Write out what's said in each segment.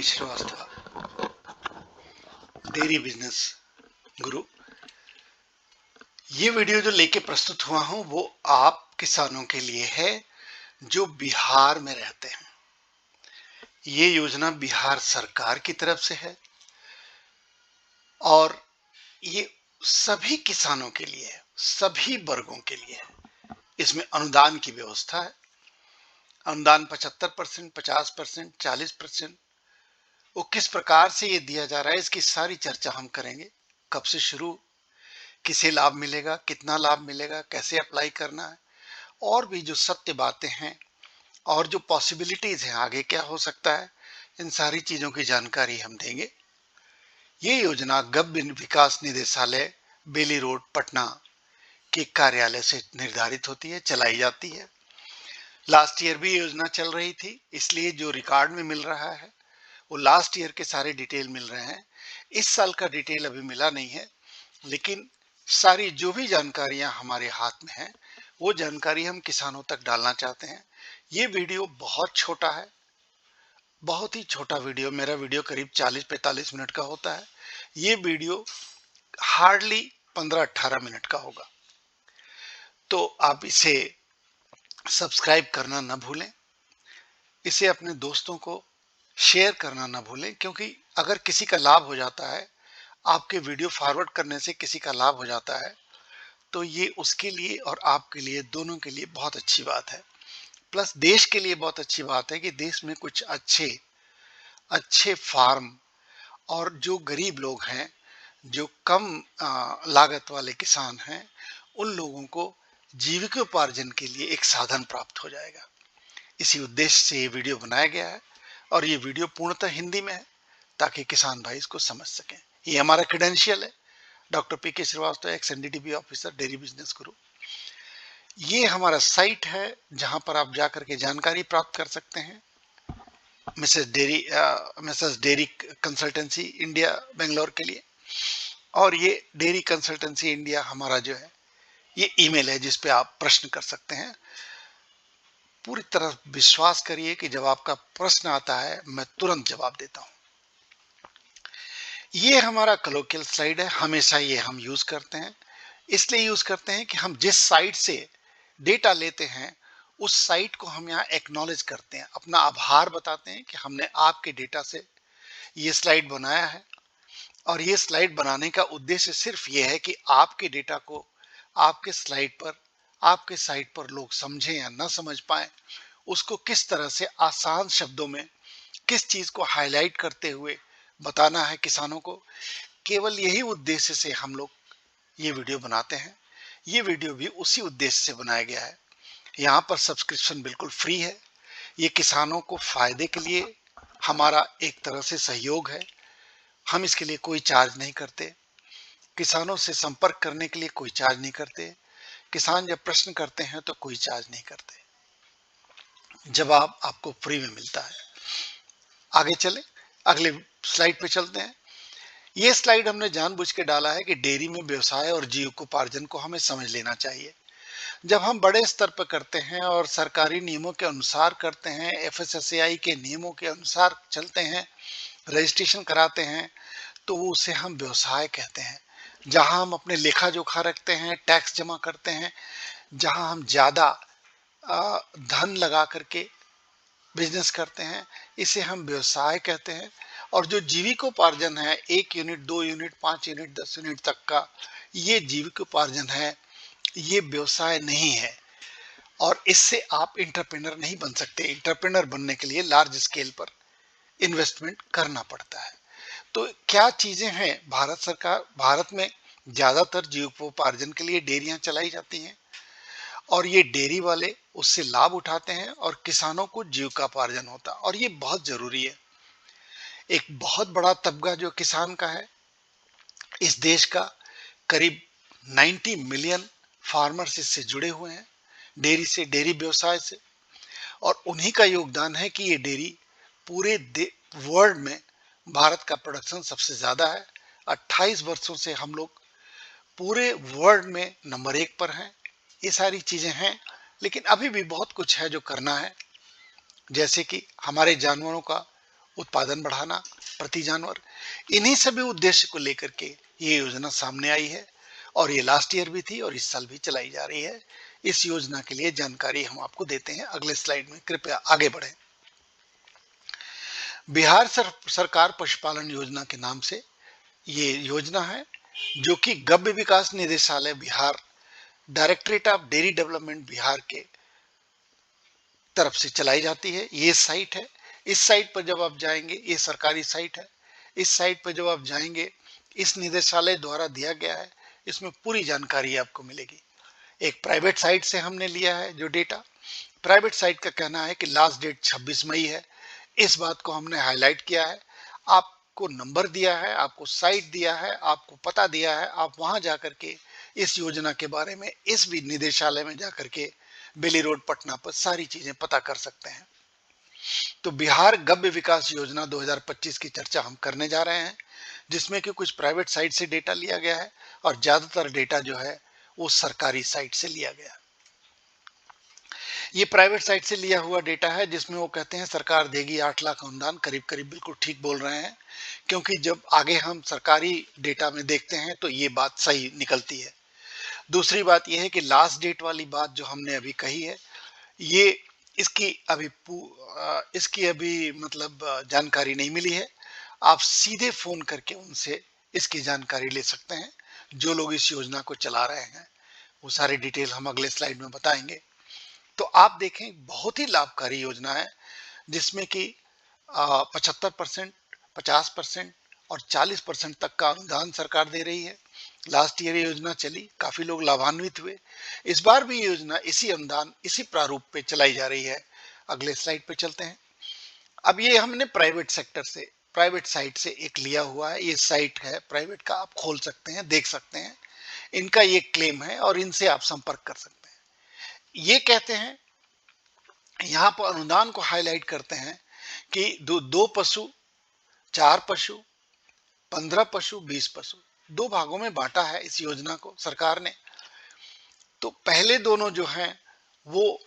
पीके Srivastava, dairy business guru. ये video जो लेके प्रस्तुत हुआ हूं वो आप किसानों के लिए है जो बिहार में रहते हैं। ये योजना बिहार सरकार की तरफ से है और ये सभी किसानों के लिए है, सभी वर्गों के लिए है। इसमें अनुदान की व्यवस्था है। अनुदान 75%, 50%, 40%। वो किस प्रकार से ये दिया जा रहा है इसकी सारी चर्चा हम करेंगे। कब से शुरू, किसे लाभ मिलेगा, कितना लाभ मिलेगा, कैसे अप्लाई करना है, और भी जो सत्य बातें हैं और जो पॉसिबिलिटीज हैं, आगे क्या हो सकता है, इन सारी चीजों की जानकारी हम देंगे। ये योजना गव्य विकास निदेशालय, बेली रोड, पटना के कार्यालय से निर्धारित होती है, चलाई जाती है। लास्ट ईयर भी योजना चल रही थी, इसलिए जो रिकॉर्ड में मिल रहा है वो लास्ट ईयर के सारे डिटेल मिल रहे हैं। इस साल का डिटेल अभी मिला नहीं है, लेकिन सारी जो भी जानकारियां हमारे हाथ में है वो जानकारी हम किसानों तक डालना चाहते हैं। ये वीडियो बहुत छोटा है, बहुत ही छोटा वीडियो। मेरा वीडियो करीब 40-45 मिनट का होता है। ये वीडियो हार्डली 15-18 मिनट का होगा। तो आप इसे सब्सक्राइब करना न भूलें, इसे अपने दोस्तों को शेयर करना न भूलें, क्योंकि अगर किसी का लाभ हो जाता है, आपके वीडियो फॉरवर्ड करने से किसी का लाभ हो जाता है, तो ये उसके लिए और आपके लिए, दोनों के लिए बहुत अच्छी बात है। प्लस देश के लिए बहुत अच्छी बात है कि देश में कुछ अच्छे अच्छे फार्म और जो गरीब लोग हैं, जो कम लागत वाले किसान हैं, उन लोगों को जीविकोपार्जन के लिए एक साधन प्राप्त हो जाएगा। इसी उद्देश्य से ये वीडियो बनाया गया है और ये वीडियो पूर्णतः हिंदी में है ताकि किसान भाई इसको समझ सकें। ये हमारा क्रेडेंशियल है, doctor P K Srivastava, ex NDDB officer, dairy business guru. ये हमारा साइट है जहां पर आप जाकर के जानकारी प्राप्त कर सकते हैं। Mrs dairy consultancy India Bangalore के लिए। और ये डेयरी कंसल्टेंसी इंडिया हमारा जो है ये ईमेल है जिस पे आप प्रश्न कर सकते हैं। पूरी तरह विश्वास करिए कि जब आपका प्रश्न आता है मैं तुरंत जवाब देता हूं। ये हमारा कलोकियल स्लाइड है, हमेशा ये हम यूज करते हैं। इसलिए यूज करते हैं कि हम जिस साइट से डेटा लेते हैं उस साइट को हम यहाँ एक्नॉलेज करते हैं, अपना आभार बताते हैं कि हमने आपके डेटा से ये स्लाइड बनाया है। और ये स्लाइड बनाने का उद्देश्य सिर्फ ये है कि आपके डेटा को आपके स्लाइड पर, आपके साइट पर लोग समझें या ना समझ पाए, उसको किस तरह से आसान शब्दों में किस चीज को हाईलाइट करते हुए बताना है किसानों को। केवल यही उद्देश्य से हम लोग ये वीडियो बनाते हैं। ये वीडियो भी उसी उद्देश्य से बनाया गया है। यहाँ पर सब्सक्रिप्शन बिल्कुल फ्री है। ये किसानों को फायदे के लिए हमारा एक तरह से सहयोग है। हम इसके लिए कोई चार्ज नहीं करते, किसानों से संपर्क करने के लिए कोई चार्ज नहीं करते, किसान जब प्रश्न करते हैं तो कोई चार्ज नहीं करते, जवाब आपको फ्री में मिलता है। आगे चले, अगले स्लाइड पे चलते हैं। ये स्लाइड हमने जानबूझ के डाला है कि डेयरी में व्यवसाय और जीविकोपार्जन को हमें समझ लेना चाहिए। जब हम बड़े स्तर पर करते हैं और सरकारी नियमों के अनुसार करते हैं, एफएसएसएआई के नियमों के अनुसार चलते हैं, रजिस्ट्रेशन कराते हैं, तो वो उसे हम व्यवसाय कहते हैं। जहां हम अपने लेखा जोखा रखते हैं, टैक्स जमा करते हैं, जहां हम ज्यादा धन लगा करके बिजनेस करते हैं, इसे हम व्यवसाय कहते हैं। और जो जीविकोपार्जन है, 1 यूनिट, 2 यूनिट, 5 यूनिट, 10 यूनिट तक का, ये जीविकोपार्जन है, ये व्यवसाय नहीं है। और इससे आप इंटरप्रेनर नहीं बन सकते। इंटरप्रेनर बनने के लिए लार्ज स्केल पर इन्वेस्टमेंट करना पड़ता है। तो क्या चीजें हैं, भारत में ज्यादातर जीविकोपार्जन के लिए डेयरियां चलाई जाती हैं और ये डेयरी वाले उससे लाभ उठाते हैं और किसानों को जीविकोपार्जन होता है, और ये बहुत जरूरी है। एक बहुत बड़ा तबका जो किसान का है इस देश का, करीब 90 मिलियन फार्मर्स इससे जुड़े हुए हैं, डेयरी से, डेयरी व्यवसाय से। और उन्हीं का योगदान है कि ये डेयरी पूरे वर्ल्ड में, भारत का प्रोडक्शन सबसे ज्यादा है। 28 वर्षों से हम लोग पूरे वर्ल्ड में नंबर 1 पर हैं। ये सारी चीजें हैं, लेकिन अभी भी बहुत कुछ है जो करना है। जैसे कि हमारे जानवरों का उत्पादन बढ़ाना प्रति जानवर, इन्हीं सभी उद्देश्य को लेकर के ये योजना सामने आई है और ये लास्ट ईयर भी थी और इस साल भी चलाई जा रही है। इस योजना के लिए जानकारी हम आपको देते हैं अगले स्लाइड में, कृपया आगे बढ़ें। बिहार सरकार पशुपालन योजना के नाम से ये योजना है, जो कि गव्य विकास निदेशालय Bihar, directorate of dairy development Bihar के तरफ से चलाई जाती है। ये साइट है, इस साइट पर जब आप जाएंगे, ये सरकारी साइट है, इस साइट पर जब आप जाएंगे, इस निदेशालय द्वारा दिया गया है, इसमें पूरी जानकारी आपको मिलेगी। एक प्राइवेट साइट से हमने लिया है जो डेटा। प्राइवेट साइट का कहना है कि लास्ट डेट 26 मई है, इस बात को हमने हाईलाइट किया है। आपको नंबर दिया है, आपको साइट दिया है, आपको पता दिया है, आप वहां जाकर के इस योजना के बारे में इस भी निदेशालय में जाकर के बेली रोड पटना पर सारी चीजें पता कर सकते हैं। तो बिहार गव्य विकास योजना 2025 की चर्चा हम करने जा रहे हैं, जिसमें कि कुछ प्राइवेट साइट से डेटा लिया गया है और ज्यादातर डेटा जो है वो सरकारी साइट से लिया गया। ये प्राइवेट साइट से लिया हुआ डेटा है, जिसमें वो कहते हैं सरकार देगी 8 लाख अनुदान, करीब करीब बिल्कुल ठीक बोल रहे हैं, क्योंकि जब आगे हम सरकारी डेटा में देखते हैं तो ये बात सही निकलती है। दूसरी बात यह है कि लास्ट डेट वाली बात जो हमने अभी कही है, ये इसकी अभी मतलब जानकारी नहीं मिली है। आप सीधे फोन करके उनसे इसकी जानकारी ले सकते हैं, जो लोग इस योजना को चला रहे हैं। वो सारे डिटेल हम अगले स्लाइड में बताएंगे। तो आप देखें, बहुत ही लाभकारी योजना है, जिसमें कि 75%, 50% और 40% तक का अनुदान सरकार दे रही है। लास्ट ईयर योजना चली, काफी लोग लाभान्वित हुए। इस बार भी योजना इसी अनुदान, इसी प्रारूप पे चलाई जा रही है। अगले स्लाइड पे चलते हैं। अब ये हमने प्राइवेट सेक्टर से, प्राइवेट साइट से एक लिया हुआ है। ये साइट है प्राइवेट का, आप खोल सकते हैं, देख सकते हैं। इनका ये क्लेम है और इनसे आप संपर्क कर सकते हैं। ये कहते हैं, यहाँ पर अनुदान को हाईलाइट करते हैं कि दो पशु, 4 पशु, 15 पशु, 20 पशु, 2 भागों में बांटा है इस योजना को सरकार ने। तो पहले दोनों जो हैं वो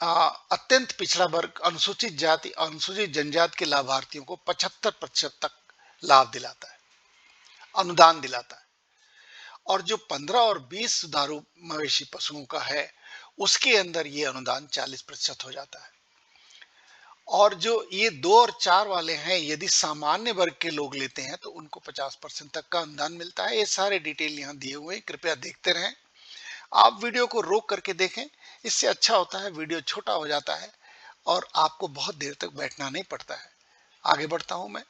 अत्यंत पिछड़ा वर्ग, अनुसूचित जाति, अनुसूचित जनजाति के लाभार्थियों को 75% तक लाभ दिलाता है, अनुदान दिलाता है। और जो 15 और 20 दुधारू मवेशी पशुओं का है, उसके अंदर ये अनुदान 40% हो जाता है। और जो ये 2 और 4 वाले हैं, यदि सामान्य वर्ग के लोग लेते हैं तो उनको 50% तक का अनुदान मिलता है। ये सारे डिटेल यहाँ दिए हुए हैं, कृपया देखते रहें। आप वीडियो को रोक करके देखें, इससे अच्छा होता है, वीडियो छोटा हो जाता है और आपको बहुत देर तक बैठना नहीं पड़ता है। आगे बढ़ता हूं मैं।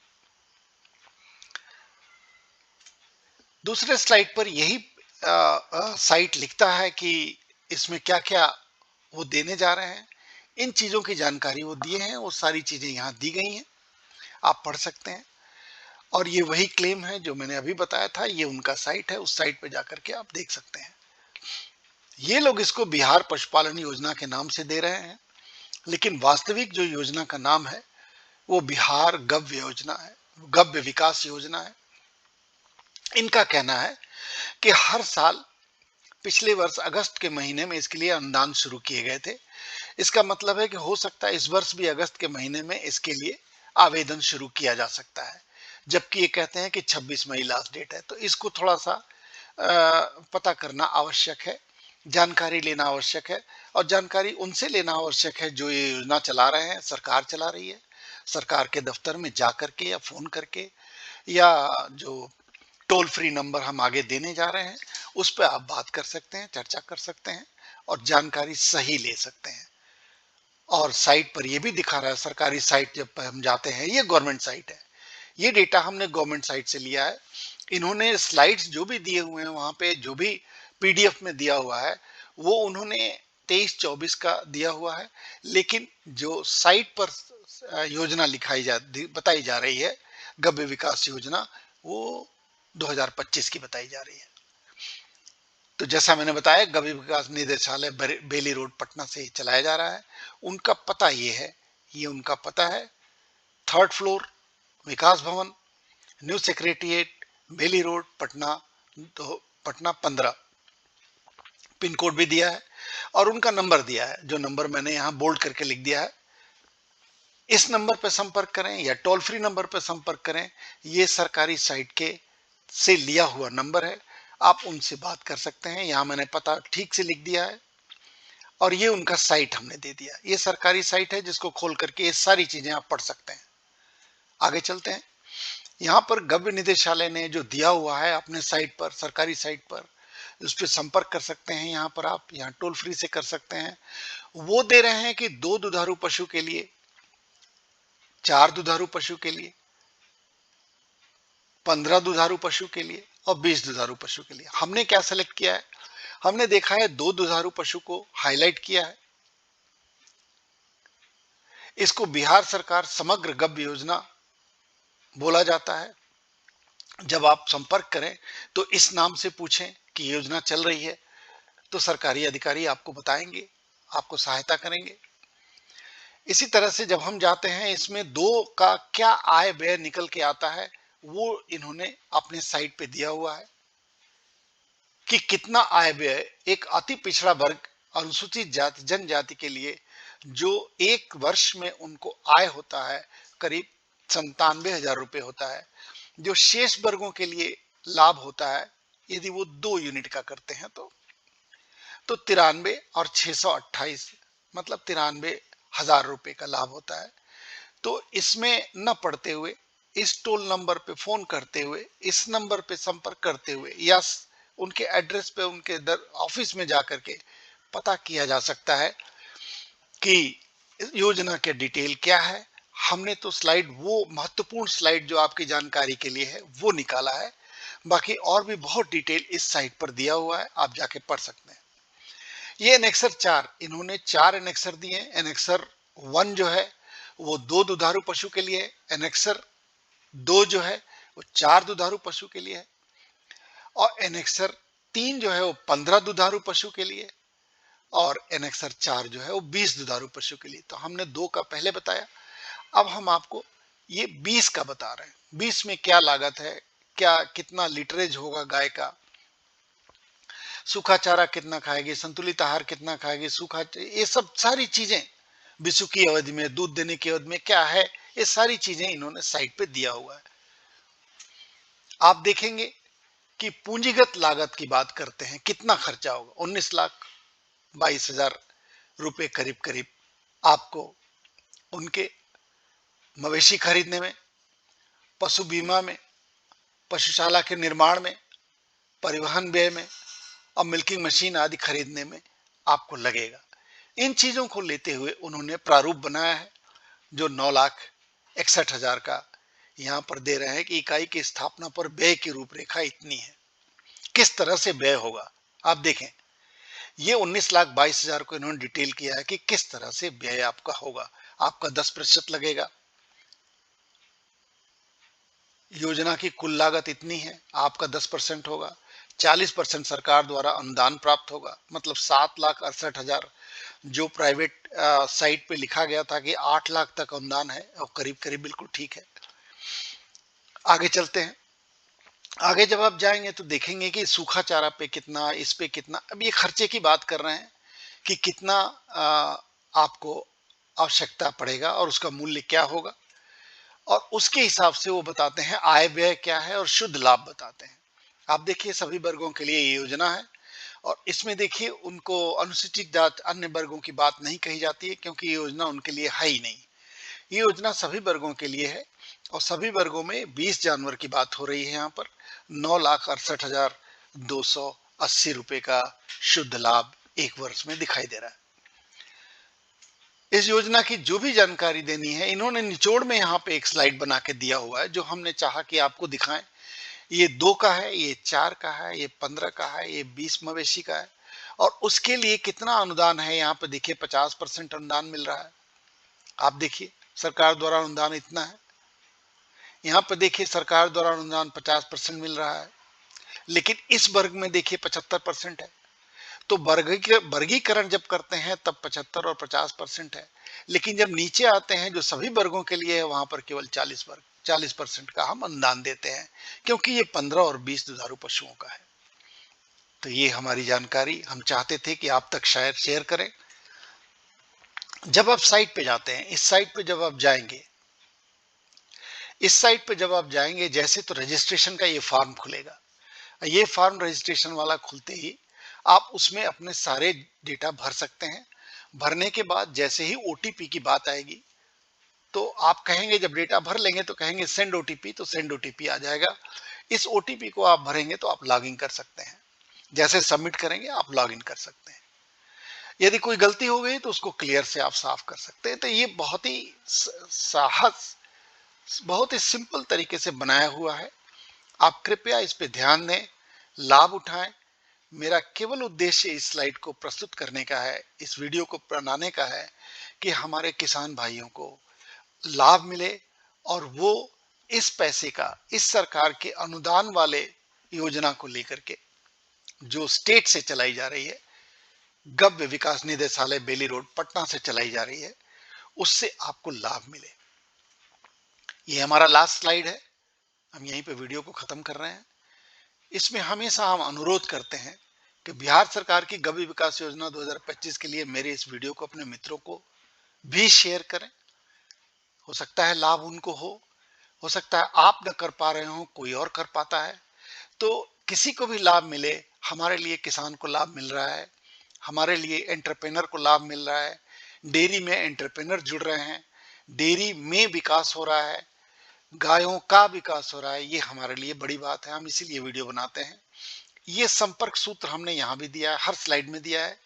दूसरे स्लाइड पर यही साइट लिखता है कि इसमें क्या क्या वो देने जा रहे हैं। इन चीजों की जानकारी वो दिए हैं, वो सारी चीजें यहाँ दी गई हैं, आप पढ़ सकते हैं। और ये वही क्लेम है जो मैंने अभी बताया था, ये उनका साइट है, उस साइट पे जाकर के आप देख सकते हैं। ये लोग इसको बिहार पशुपालन योजना के नाम से दे रहे हैं, लेकिन वास्तविक जो योजना का नाम है वो बिहार गव्य योजना है, गव्य विकास योजना है। इनका कहना है कि हर साल, पिछले वर्ष अगस्त के महीने में इसके लिए अनुदान शुरू किए गए थे। इसका मतलब है कि हो सकता है इस वर्ष भी अगस्त के महीने में इसके लिए आवेदन शुरू किया जा सकता है, जबकि ये कहते हैं कि 26 मई लास्ट डेट है। तो इसको थोड़ा सा पता करना आवश्यक है, जानकारी लेना आवश्यक है, और जानकारी उनसे लेना आवश्यक है जो ये योजना चला रहे हैं, सरकार चला रही है। सरकार के दफ्तर में जा करके या फोन करके, या जो टोल फ्री नंबर हम आगे देने जा रहे हैं, उस पर आप बात कर सकते हैं, चर्चा कर सकते हैं और जानकारी सही ले सकते हैं। और साइट पर यह भी दिखा रहा है, सरकारी साइट जब हम जाते हैं, ये गवर्नमेंट साइट है, ये डेटा हमने गवर्नमेंट साइट से लिया है। इन्होंने स्लाइड्स जो भी दिए हुए हैं वहां पे, जो भी पीडीएफ में दिया हुआ है, वो उन्होंने 23-24 का दिया हुआ है, लेकिन जो साइट पर योजना बताई जा रही है, गव्य विकास योजना, वो 2025 की बताई जा रही है। तो जैसा मैंने बताया, गव्य विकास निदेशालय बेली रोड पटना से चलाया जा रहा है। उनका पता ये है, ये उनका पता है, 3rd फ्लोर, विकास भवन, न्यू सेक्रेटरिएट, बेली रोड पटना, तो पटना 15। पिन कोड भी दिया है और उनका नंबर दिया है, जो नंबर मैंने यहाँ बोल्ड करके लिख दिया है। इस नंबर पर संपर्क करें या टोल फ्री नंबर पर संपर्क करें। ये सरकारी साइट के से लिया हुआ नंबर है, आप उनसे बात कर सकते हैं। यहाँ मैंने पता ठीक से लिख दिया है और ये उनका साइट हमने दे दिया। ये सरकारी साइट है जिसको खोल करके ये सारी चीजें आप पढ़ सकते हैं। आगे चलते हैं। यहाँ पर गव्य निदेशालय ने जो दिया हुआ है अपने साइट पर, सरकारी साइट पर, उस पर संपर्क कर सकते हैं। यहाँ पर आप यहाँ टोल फ्री से कर सकते हैं। वो दे रहे हैं कि 2 दुधारू पशु के लिए, 4 दुधारू पशु के लिए, 15 दुधारू पशु के लिए और 20 दुधारू पशु के लिए। हमने क्या सेलेक्ट किया है? हमने देखा है 2 दुधारू पशु को हाईलाइट किया है। इसको बिहार सरकार समग्र गव्य योजना बोला जाता है। जब आप संपर्क करें तो इस नाम से पूछें कि योजना चल रही है, तो सरकारी अधिकारी आपको बताएंगे, आपको सहायता करेंगे। इसी तरह से जब हम जाते हैं, इसमें 2 का क्या आय व्यय निकल के आता है वो इन्होंने अपने साइट पे दिया हुआ है कि कितना आय व्यय एक अति पिछड़ा वर्ग, अनुसूचित जाति, जनजाति के लिए जो एक वर्ष में उनको आय होता है करीब 97,000 रुपए होता है, जो शेष वर्गों के लिए लाभ होता है यदि वो 2 यूनिट का करते हैं तो 93 और 628 मतलब 93,000 रुपए का लाभ होता है। तो इसमें न पढ़ते हुए, इस टोल नंबर पे फोन करते हुए, इस नंबर पे संपर्क करते हुए या उनके एड्रेस पे, उनके ऑफिस में जाकर के पता किया जा सकता है कि योजना के डिटेल क्या है। हमने तो स्लाइड, वो महत्वपूर्ण स्लाइड जो आपकी जानकारी के लिए है वो निकाला है। बाकी और भी बहुत डिटेल इस साइट पर दिया हुआ है, आप जाके पढ़ सकते हैं। ये एनेक्सर 4, इन्होंने 4 एनेक्सर दिए हैं। एनेक्सर 1 जो है वो 2 दुधारू पशु के लिए है। एनेक्सर 2 जो है वो 4 दुधारू पशु के लिए है और एनेक्सर 3 जो है वो 15 दुधारू पशु के लिए और एनेक्सर 4 जो है वो 20 दुधारू पशु के लिए। तो हमने 2 का पहले बताया, अब हम आपको ये 20 का बता रहे हैं। 20 में क्या लागत है, क्या कितना लीटरेज होगा गाय का, सूखा चारा कितना खाएगी, संतुलित आहार कितना खाएगी, सूखा, ये सब सारी चीजें, विषु की अवधि में, दूध देने की अवधि में क्या है, ये सारी चीजें इन्होंने साइट पे दिया हुआ है। आप देखेंगे कि पूंजीगत लागत की बात करते हैं, कितना खर्चा होगा, 19,22,000 रुपए करीब करीब आपको उनके मवेशी खरीदने में, पशु बीमा में, पशुशाला के निर्माण में, परिवहन व्यय में और मिल्किंग मशीन आदि खरीदने में आपको लगेगा। इन चीजों को लेते हुए उन्होंने प्रारूप बनाया है जो 9,61,000 का यहां पर दे रहे हैं कि इकाई की स्थापना पर व्यय की रूपरेखा इतनी है। किस तरह से व्यय होगा आप देखें, ये 19,22,000 को इन्होंने डिटेल किया है कि किस तरह से व्यय आपका होगा। आपका 10% लगेगा, योजना की कुल लागत इतनी है, आपका 10% होगा, 40% सरकार द्वारा अनुदान प्राप्त होगा, मतलब 7,68,000 जो प्राइवेट साइट पे लिखा गया था कि 8 लाख तक अनुदान है और करीब करीब बिल्कुल ठीक है। आगे चलते हैं। आगे जब आप जाएंगे तो देखेंगे कि सूखा चारा पे कितना, इस पे कितना। अब ये खर्चे की बात कर रहे हैं कि कितना आपको आवश्यकता पड़ेगा और उसका मूल्य क्या होगा, और उसके हिसाब से वो बताते हैं आय व्यय क्या है और शुद्ध लाभ बताते हैं। आप देखिए सभी वर्गों के लिए ये योजना है और इसमें देखिए उनको अनुसूचित जाति, अन्य वर्गों की बात नहीं कही जाती है क्योंकि ये योजना उनके लिए है ही नहीं। ये योजना सभी वर्गों के लिए है और सभी वर्गों में 20 जानवर की बात हो रही है। यहाँ पर 9,68,280 रुपए का शुद्ध लाभ एक वर्ष में दिखाई दे रहा है। इस योजना की जो भी जानकारी देनी है इन्होंने निचोड़ में यहाँ पे एक स्लाइड बना के दिया हुआ है जो हमने चाहा कि आपको दिखाएं। ये 2 का है, ये 4 का है, ये 15 का है, ये 20 मवेशी का है और उसके लिए कितना अनुदान है। यहाँ पे देखिए 50% अनुदान मिल रहा है। आप देखिए सरकार द्वारा अनुदान इतना है। यहाँ पे देखिए सरकार द्वारा अनुदान 50% मिल रहा है, लेकिन इस वर्ग में देखिए 75% है। तो वर्गीकरण जब करते हैं तब 75 और 50% है, लेकिन जब नीचे आते हैं जो सभी वर्गों के लिए है वहां पर केवल 40% का हम अनुदान देते हैं क्योंकि ये 15 और 20 दुधारू पशुओं का है। तो ये हमारी जानकारी हम चाहते थे कि आप तक शायद शेयर करें। जब आप साइट पे जाते हैं, इस साइट पे जब आप जाएंगे, इस साइट पे जब आप जाएंगे जैसे, तो रजिस्ट्रेशन का ये फॉर्म खुलेगा। ये फॉर्म रजिस्ट्रेशन वाला खुलते ही आप उसमें अपने सारे डेटा भर सकते हैं। भरने के बाद जैसे ही ओटीपी की बात आएगी, तो आप कहेंगे, जब डेटा भर लेंगे तो कहेंगे सेंड ओटीपी, तो सेंड ओटीपी आ जाएगा। इस ओटीपी को आप भरेंगे तो आप लॉगिन कर सकते हैं। जैसे सबमिट करेंगे आप लॉगिन कर सकते हैं। यदि कोई गलती हो गई तो उसको क्लियर से आप साफ कर सकते हैं। तो ये बहुत ही साहस, बहुत ही सिंपल तरीके से बनाया हुआ है। आप कृपया इस पे ध्यान दें, लाभ उठाएं। मेरा केवल उद्देश्य इस स्लाइड को प्रस्तुत करने का है, इस वीडियो को बनाने का है कि हमारे किसान भाइयों को लाभ मिले और वो इस पैसे का, इस सरकार के अनुदान वाले योजना को लेकर के, जो स्टेट से चलाई जा रही है, गव्य विकास निदेशालय बेली रोड पटना से चलाई जा रही है, उससे आपको लाभ मिले। ये हमारा लास्ट स्लाइड है, हम यहीं पे वीडियो को खत्म कर रहे हैं। इसमें हमेशा हम अनुरोध करते हैं कि बिहार सरकार की गव्य विकास योजना 2025 के लिए मेरे इस वीडियो को अपने मित्रों को भी शेयर करें। हो सकता है लाभ उनको हो सकता है आप न कर पा रहे हो, कोई और कर पाता है, तो किसी को भी लाभ मिले। हमारे लिए किसान को लाभ मिल रहा है, हमारे लिए एंटरप्रेनर को लाभ मिल रहा है, डेयरी में एंटरप्रेनर जुड़ रहे हैं, डेयरी में विकास हो रहा है, गायों का विकास हो रहा है। ये हमारे लिए बड़ी बात है, हम इसीलिए वीडियो बनाते हैं। ये संपर्क सूत्र हमने यहाँ भी दिया है, हर स्लाइड में दिया है,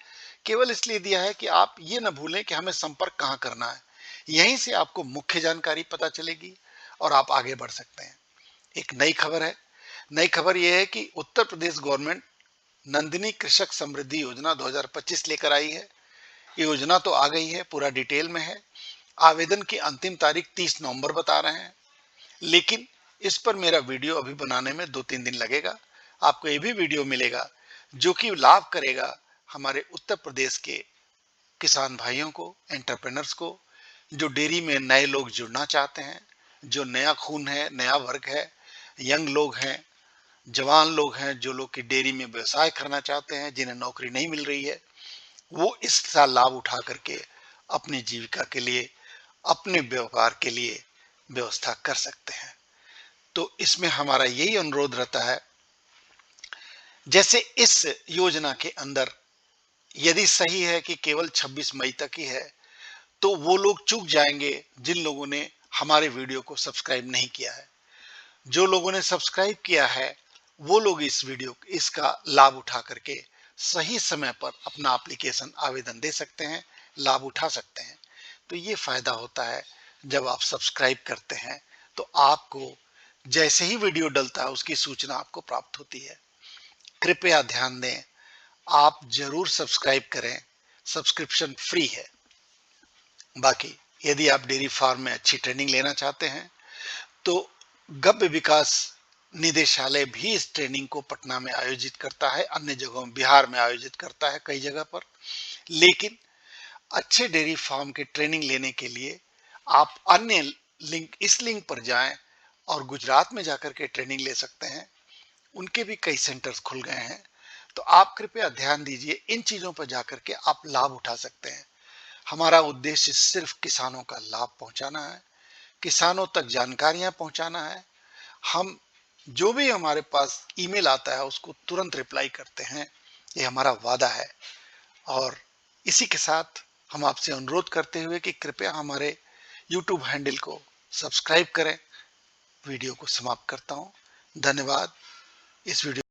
केवल इसलिए दिया है कि आप ये न भूलें कि हमें संपर्क कहाँ करना है। यहीं से आपको मुख्य जानकारी पता चलेगी और आप आगे बढ़ सकते हैं। एक नई खबर है, नई खबर यह है कि उत्तर प्रदेश गवर्नमेंट नंदिनी कृषक समृद्धि योजना 2025 लेकर आई है। ये योजना तो आ गई है, पूरा डिटेल में है। आवेदन की अंतिम तारीख 30 नवंबर बता रहे हैं, लेकिन इस पर मेरा वीडियो अभी बनाने में 2-3 दिन लगेगा। आपको ये भी वीडियो मिलेगा जो कि लाभ करेगा हमारे उत्तर प्रदेश के किसान भाइयों को, एंटरप्रेनर्स को, जो डेयरी में नए लोग जुड़ना चाहते हैं, जो नया खून है, नया वर्ग है, यंग लोग हैं, जवान लोग हैं, जो लोग की डेयरी में व्यवसाय करना चाहते हैं, जिन्हें नौकरी नहीं मिल रही है, वो इसका लाभ उठा करके अपनी जीविका के लिए, अपने व्यापार के लिए व्यवस्था कर सकते हैं। तो इसमें हमारा यही अनुरोध रहता है, जैसे इस योजना के अंदर यदि सही है कि केवल 26 मई तक ही है, तो वो लोग चूक जाएंगे जिन लोगों ने हमारे वीडियो को सब्सक्राइब नहीं किया है। जो लोगों ने सब्सक्राइब किया है वो लोग इस वीडियो, इसका लाभ उठा करके सही समय पर अपना एप्लीकेशन आवेदन दे सकते हैं, लाभ उठा सकते हैं। तो ये फायदा होता है जब आप सब्सक्राइब करते हैं, तो आपको जैसे ही वीडियो डलता है उसकी सूचना आपको प्राप्त होती है। कृपया ध्यान दें, आप जरूर सब्सक्राइब करें, सब्सक्रिप्शन फ्री है। बाकी यदि आप डेयरी फार्म में अच्छी ट्रेनिंग लेना चाहते हैं तो गव्य विकास निदेशालय भी इस ट्रेनिंग को पटना में आयोजित करता है, अन्य जगहों बिहार में आयोजित करता है कई जगह पर। लेकिन अच्छे डेयरी फार्म के ट्रेनिंग लेने के लिए आप अन्य लिंक, इस लिंक पर जाएं और गुजरात में जाकर के ट्रेनिंग ले सकते हैं। उनके भी कई सेंटर्स खुल गए हैं। तो आप कृपया ध्यान दीजिए, इन चीजों पर जाकर के आप लाभ उठा सकते हैं। हमारा उद्देश्य सिर्फ किसानों का लाभ पहुंचाना है, किसानों तक जानकारियां पहुंचाना है। हम जो भी हमारे पास ईमेल आता है उसको तुरंत रिप्लाई करते हैं, ये हमारा वादा है। और इसी के साथ हम आपसे अनुरोध करते हुए कि कृपया हमारे YouTube हैंडल को सब्सक्राइब करें, वीडियो को समाप्त करता हूं। धन्यवाद। इस वीडियो